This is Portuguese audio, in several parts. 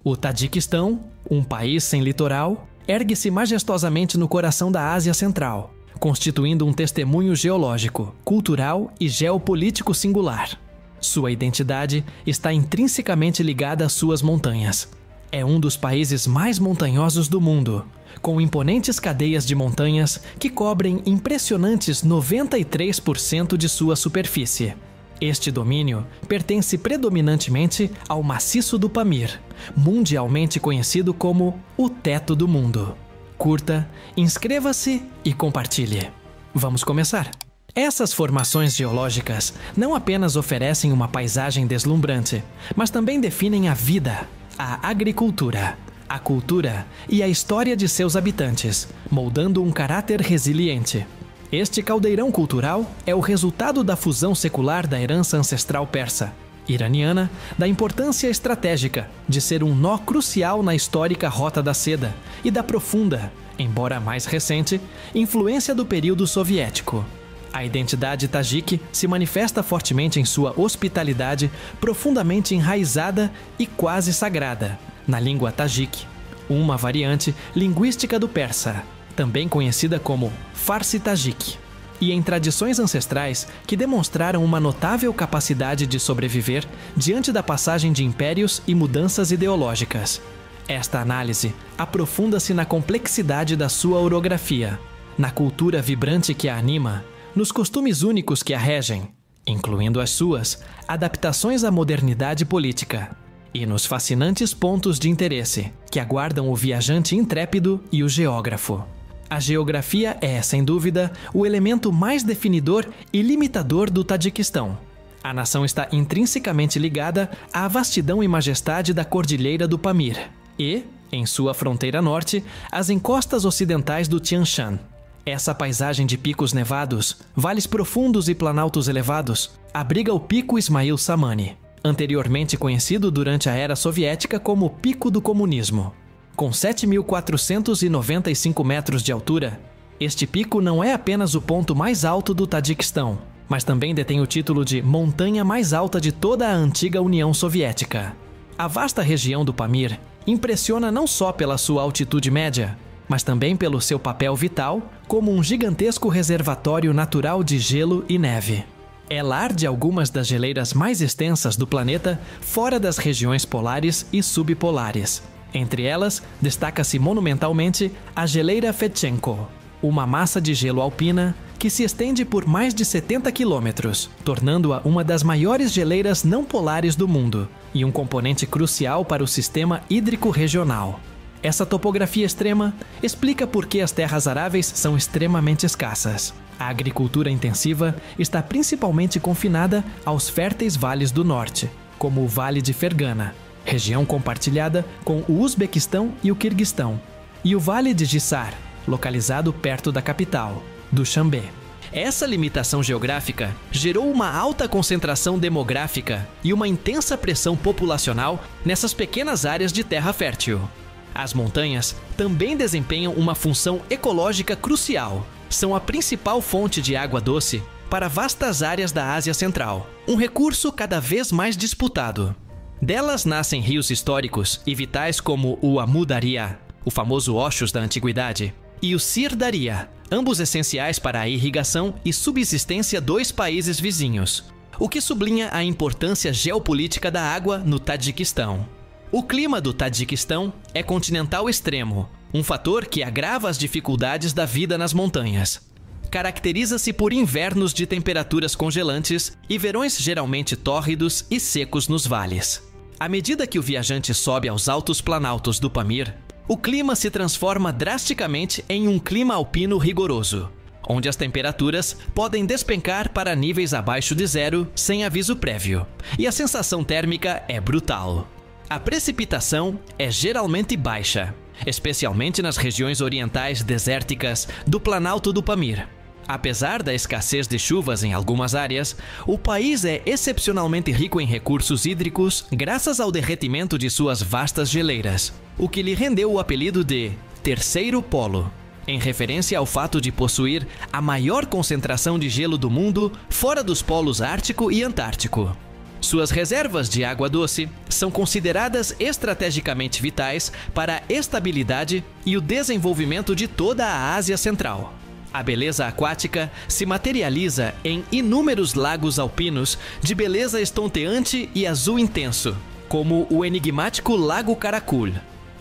O Tadiquistão, um país sem litoral, ergue-se majestosamente no coração da Ásia Central, constituindo um testemunho geológico, cultural e geopolítico singular. Sua identidade está intrinsecamente ligada às suas montanhas. É um dos países mais montanhosos do mundo, com imponentes cadeias de montanhas que cobrem impressionantes 93% de sua superfície. Este domínio pertence predominantemente ao maciço do Pamir, mundialmente conhecido como o Teto do Mundo. Curta, inscreva-se e compartilhe. Vamos começar! Essas formações geológicas não apenas oferecem uma paisagem deslumbrante, mas também definem a vida, a agricultura, a cultura e a história de seus habitantes, moldando um caráter resiliente. Este caldeirão cultural é o resultado da fusão secular da herança ancestral persa, iraniana, da importância estratégica de ser um nó crucial na histórica Rota da Seda e da profunda, embora mais recente, influência do período soviético. A identidade tajique se manifesta fortemente em sua hospitalidade profundamente enraizada e quase sagrada, na língua tajique, uma variante linguística do persa, também conhecida como Farsi Tajique, e em tradições ancestrais que demonstraram uma notável capacidade de sobreviver diante da passagem de impérios e mudanças ideológicas. Esta análise aprofunda-se na complexidade da sua orografia, na cultura vibrante que a anima, nos costumes únicos que a regem, incluindo as suas adaptações à modernidade política, e nos fascinantes pontos de interesse que aguardam o viajante intrépido e o geógrafo. A geografia é, sem dúvida, o elemento mais definidor e limitador do Tadiquistão. A nação está intrinsecamente ligada à vastidão e majestade da Cordilheira do Pamir e, em sua fronteira norte, às encostas ocidentais do Tian Shan. Essa paisagem de picos nevados, vales profundos e planaltos elevados abriga o Pico Ismail Samani, anteriormente conhecido durante a era soviética como Pico do Comunismo. Com 7.495 metros de altura, este pico não é apenas o ponto mais alto do Tadiquistão, mas também detém o título de montanha mais alta de toda a antiga União Soviética. A vasta região do Pamir impressiona não só pela sua altitude média, mas também pelo seu papel vital como um gigantesco reservatório natural de gelo e neve. É lar de algumas das geleiras mais extensas do planeta fora das regiões polares e subpolares. Entre elas, destaca-se monumentalmente a geleira Fedchenko, uma massa de gelo alpina que se estende por mais de 70 quilômetros, tornando-a uma das maiores geleiras não polares do mundo e um componente crucial para o sistema hídrico regional. Essa topografia extrema explica por que as terras aráveis são extremamente escassas. A agricultura intensiva está principalmente confinada aos férteis vales do norte, como o Vale de Fergana, região compartilhada com o Uzbequistão e o Quirguistão, e o Vale de Jissar, localizado perto da capital, Dushanbe. Essa limitação geográfica gerou uma alta concentração demográfica e uma intensa pressão populacional nessas pequenas áreas de terra fértil. As montanhas também desempenham uma função ecológica crucial. São a principal fonte de água doce para vastas áreas da Ásia Central, um recurso cada vez mais disputado. Delas nascem rios históricos e vitais como o Amu Daria, o famoso Oxus da antiguidade, e o Sir Daria, ambos essenciais para a irrigação e subsistência dos países vizinhos, o que sublinha a importância geopolítica da água no Tadiquistão. O clima do Tadiquistão é continental extremo, um fator que agrava as dificuldades da vida nas montanhas. Caracteriza-se por invernos de temperaturas congelantes e verões geralmente tórridos e secos nos vales. À medida que o viajante sobe aos altos planaltos do Pamir, o clima se transforma drasticamente em um clima alpino rigoroso, onde as temperaturas podem despencar para níveis abaixo de zero sem aviso prévio, e a sensação térmica é brutal. A precipitação é geralmente baixa, especialmente nas regiões orientais desérticas do Planalto do Pamir. Apesar da escassez de chuvas em algumas áreas, o país é excepcionalmente rico em recursos hídricos graças ao derretimento de suas vastas geleiras, o que lhe rendeu o apelido de Terceiro Polo, em referência ao fato de possuir a maior concentração de gelo do mundo fora dos polos Ártico e Antártico. Suas reservas de água doce são consideradas estrategicamente vitais para a estabilidade e o desenvolvimento de toda a Ásia Central. A beleza aquática se materializa em inúmeros lagos alpinos de beleza estonteante e azul intenso, como o enigmático Lago Karakul.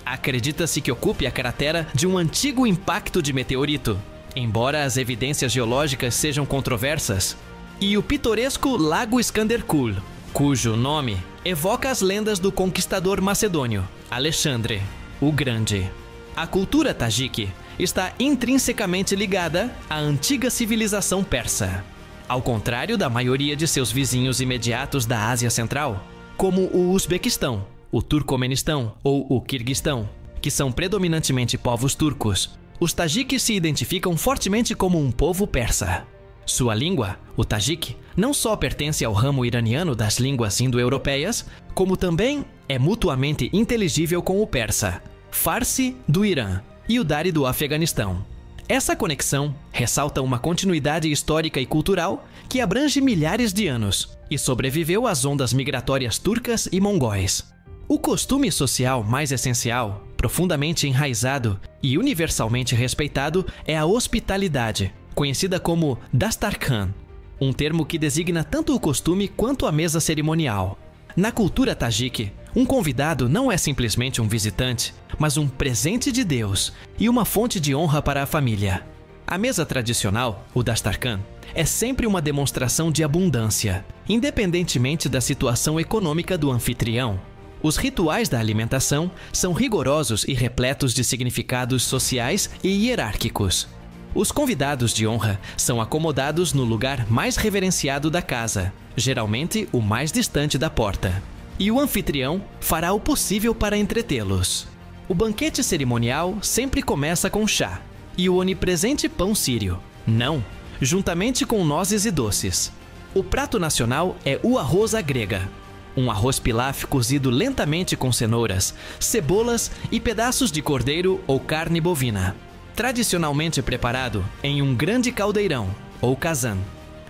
Acredita-se que ocupe a cratera de um antigo impacto de meteorito, embora as evidências geológicas sejam controversas, e o pitoresco Lago Skanderkul, cujo nome evoca as lendas do conquistador macedônio, Alexandre o Grande. A cultura tajique está intrinsecamente ligada à antiga civilização persa, ao contrário da maioria de seus vizinhos imediatos da Ásia Central, como o Uzbequistão, o Turcomenistão ou o Quirguistão, que são predominantemente povos turcos. Os tajiques se identificam fortemente como um povo persa. Sua língua, o tajique, não só pertence ao ramo iraniano das línguas indo-europeias, como também é mutuamente inteligível com o persa, Farsi do Irã e o Dari do Afeganistão. Essa conexão ressalta uma continuidade histórica e cultural que abrange milhares de anos e sobreviveu às ondas migratórias turcas e mongóis. O costume social mais essencial, profundamente enraizado e universalmente respeitado é a hospitalidade, conhecida como Dastarkhan, um termo que designa tanto o costume quanto a mesa cerimonial. Na cultura tajique, um convidado não é simplesmente um visitante, mas um presente de Deus e uma fonte de honra para a família. A mesa tradicional, o Dastarkhan, é sempre uma demonstração de abundância, independentemente da situação econômica do anfitrião. Os rituais da alimentação são rigorosos e repletos de significados sociais e hierárquicos. Os convidados de honra são acomodados no lugar mais reverenciado da casa, geralmente o mais distante da porta, e o anfitrião fará o possível para entretê-los. O banquete cerimonial sempre começa com chá e o onipresente pão sírio, não, juntamente com nozes e doces. O prato nacional é o arroz à grega, um arroz pilaf cozido lentamente com cenouras, cebolas e pedaços de cordeiro ou carne bovina, tradicionalmente preparado em um grande caldeirão ou kazan.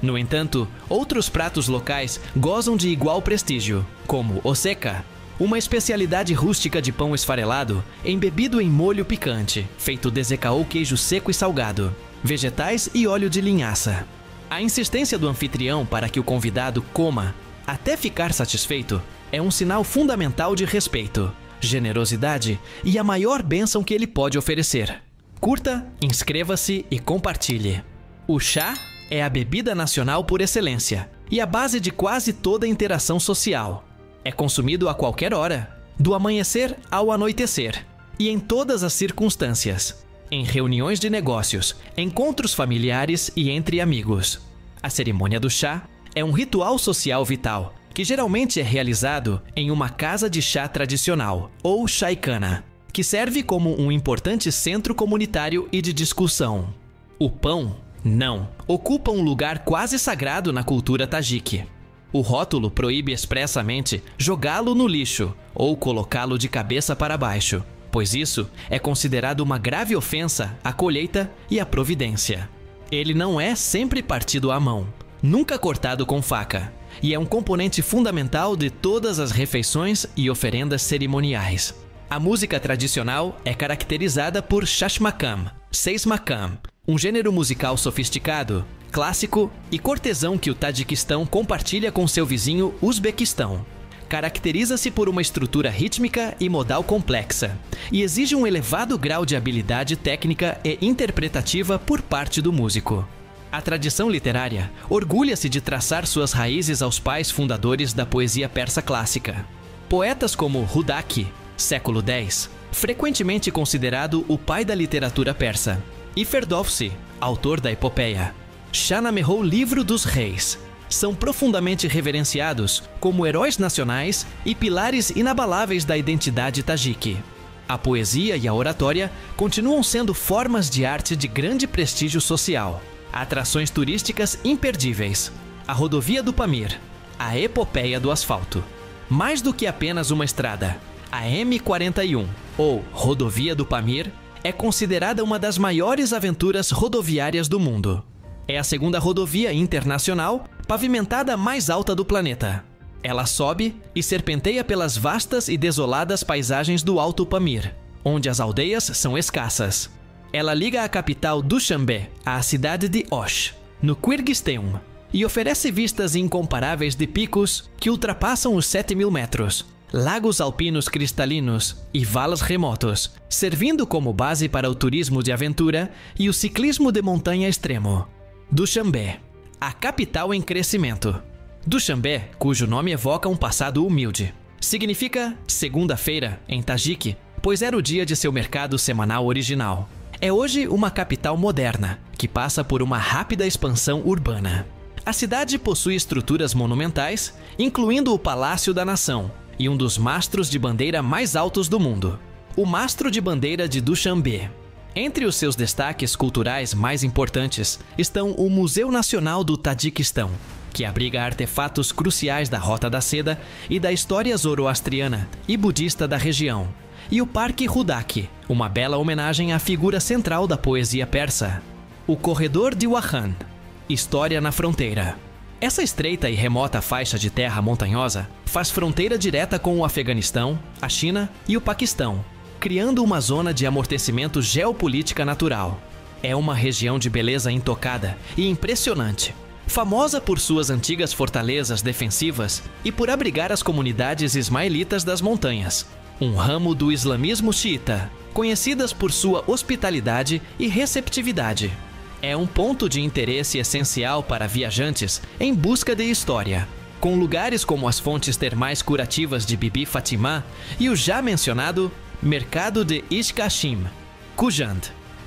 No entanto, outros pratos locais gozam de igual prestígio, como o seca, uma especialidade rústica de pão esfarelado embebido em molho picante, feito de zecaô queijo seco e salgado, vegetais e óleo de linhaça. A insistência do anfitrião para que o convidado coma até ficar satisfeito é um sinal fundamental de respeito, generosidade e a maior bênção que ele pode oferecer. Curta, inscreva-se e compartilhe. O chá é a bebida nacional por excelência e a base de quase toda interação social. É consumido a qualquer hora, do amanhecer ao anoitecer, e em todas as circunstâncias, em reuniões de negócios, encontros familiares e entre amigos. A cerimônia do chá é um ritual social vital, que geralmente é realizado em uma casa de chá tradicional, ou chaikana, que serve como um importante centro comunitário e de discussão. O pão, não, ocupa um lugar quase sagrado na cultura tajique. O rótulo proíbe expressamente jogá-lo no lixo ou colocá-lo de cabeça para baixo, pois isso é considerado uma grave ofensa à colheita e à providência. Ele não é sempre partido à mão, nunca cortado com faca, e é um componente fundamental de todas as refeições e oferendas cerimoniais. A música tradicional é caracterizada por shashmakam, seismakam, um gênero musical sofisticado, clássico e cortesão que o Tajiquistão compartilha com seu vizinho Uzbequistão. Caracteriza-se por uma estrutura rítmica e modal complexa e exige um elevado grau de habilidade técnica e interpretativa por parte do músico. A tradição literária orgulha-se de traçar suas raízes aos pais fundadores da poesia persa clássica. Poetas como Hudaki, século X, frequentemente considerado o pai da literatura persa, e Ferdowsi, autor da epopeia, Shahnamehou Livro dos Reis, são profundamente reverenciados como heróis nacionais e pilares inabaláveis da identidade tajique. A poesia e a oratória continuam sendo formas de arte de grande prestígio social. Atrações turísticas imperdíveis. A Rodovia do Pamir, a epopeia do asfalto. Mais do que apenas uma estrada, a M41, ou Rodovia do Pamir, é considerada uma das maiores aventuras rodoviárias do mundo. É a segunda rodovia internacional pavimentada mais alta do planeta. Ela sobe e serpenteia pelas vastas e desoladas paisagens do Alto Pamir, onde as aldeias são escassas. Ela liga a capital Dushanbe à cidade de Osh, no Quirguisteum, e oferece vistas incomparáveis de picos que ultrapassam os 7.000 metros, lagos alpinos cristalinos e valas remotos, servindo como base para o turismo de aventura e o ciclismo de montanha extremo. Dushanbe, a capital em crescimento. Dushanbe, cujo nome evoca um passado humilde, significa segunda-feira em Tajik, pois era o dia de seu mercado semanal original. É hoje uma capital moderna, que passa por uma rápida expansão urbana. A cidade possui estruturas monumentais, incluindo o Palácio da Nação e um dos mastros de bandeira mais altos do mundo, o Mastro de Bandeira de Dushanbe. Entre os seus destaques culturais mais importantes estão o Museu Nacional do Tajiquistão, que abriga artefatos cruciais da Rota da Seda e da história zoroastriana e budista da região, e o Parque Hudak, uma bela homenagem à figura central da poesia persa. O Corredor de Wahan, história na fronteira. Essa estreita e remota faixa de terra montanhosa faz fronteira direta com o Afeganistão, a China e o Paquistão, criando uma zona de amortecimento geopolítica natural. É uma região de beleza intocada e impressionante, famosa por suas antigas fortalezas defensivas e por abrigar as comunidades ismaelitas das montanhas, um ramo do islamismo xiita, conhecidas por sua hospitalidade e receptividade. É um ponto de interesse essencial para viajantes em busca de história, com lugares como as fontes termais curativas de Bibi Fatimah e o já mencionado Mercado de Ishkashim, Kujand,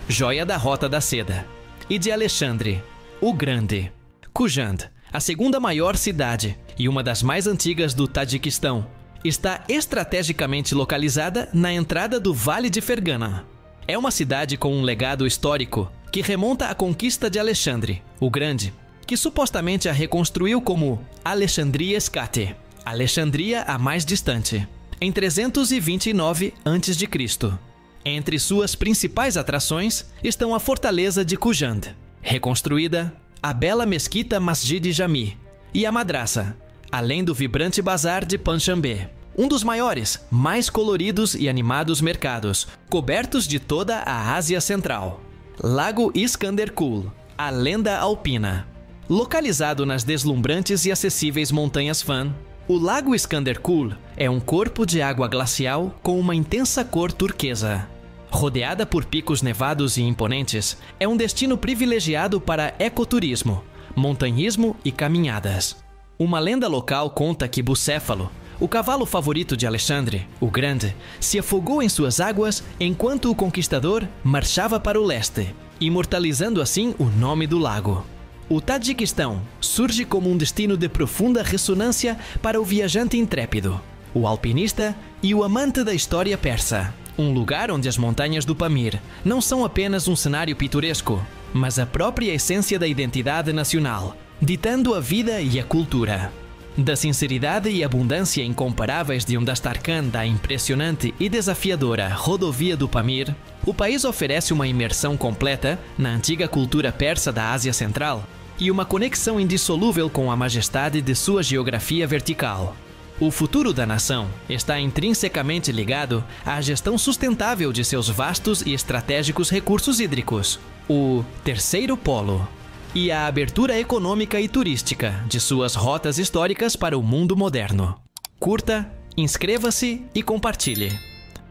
joia da Rota da Seda, e de Alexandre, o Grande. Kujand, a segunda maior cidade e uma das mais antigas do Tajiquistão, está estrategicamente localizada na entrada do Vale de Fergana. É uma cidade com um legado histórico que remonta à conquista de Alexandre, o Grande, que supostamente a reconstruiu como Alexandria Escate, Alexandria a mais distante, em 329 a.C. Entre suas principais atrações estão a fortaleza de Kujand, reconstruída, a bela mesquita Masjid Jami e a madraça, além do vibrante bazar de Panshanbe, um dos maiores, mais coloridos e animados mercados, cobertos de toda a Ásia Central. Lago Iskanderkul, a lenda alpina. Localizado nas deslumbrantes e acessíveis montanhas Fan, o Lago Iskanderkul é um corpo de água glacial com uma intensa cor turquesa. Rodeada por picos nevados e imponentes, é um destino privilegiado para ecoturismo, montanhismo e caminhadas. Uma lenda local conta que Bucéfalo, o cavalo favorito de Alexandre, o Grande, se afogou em suas águas enquanto o conquistador marchava para o leste, imortalizando assim o nome do lago. O Tajiquistão surge como um destino de profunda ressonância para o viajante intrépido, o alpinista e o amante da história persa. Um lugar onde as montanhas do Pamir não são apenas um cenário pitoresco, mas a própria essência da identidade nacional, ditando a vida e a cultura. Da sinceridade e abundância incomparáveis de um Dastarkhan da impressionante e desafiadora Rodovia do Pamir, o país oferece uma imersão completa na antiga cultura persa da Ásia Central e uma conexão indissolúvel com a majestade de sua geografia vertical. O futuro da nação está intrinsecamente ligado à gestão sustentável de seus vastos e estratégicos recursos hídricos, o Terceiro Polo, e à abertura econômica e turística de suas rotas históricas para o mundo moderno. Curta, inscreva-se e compartilhe.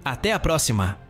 Até a próxima!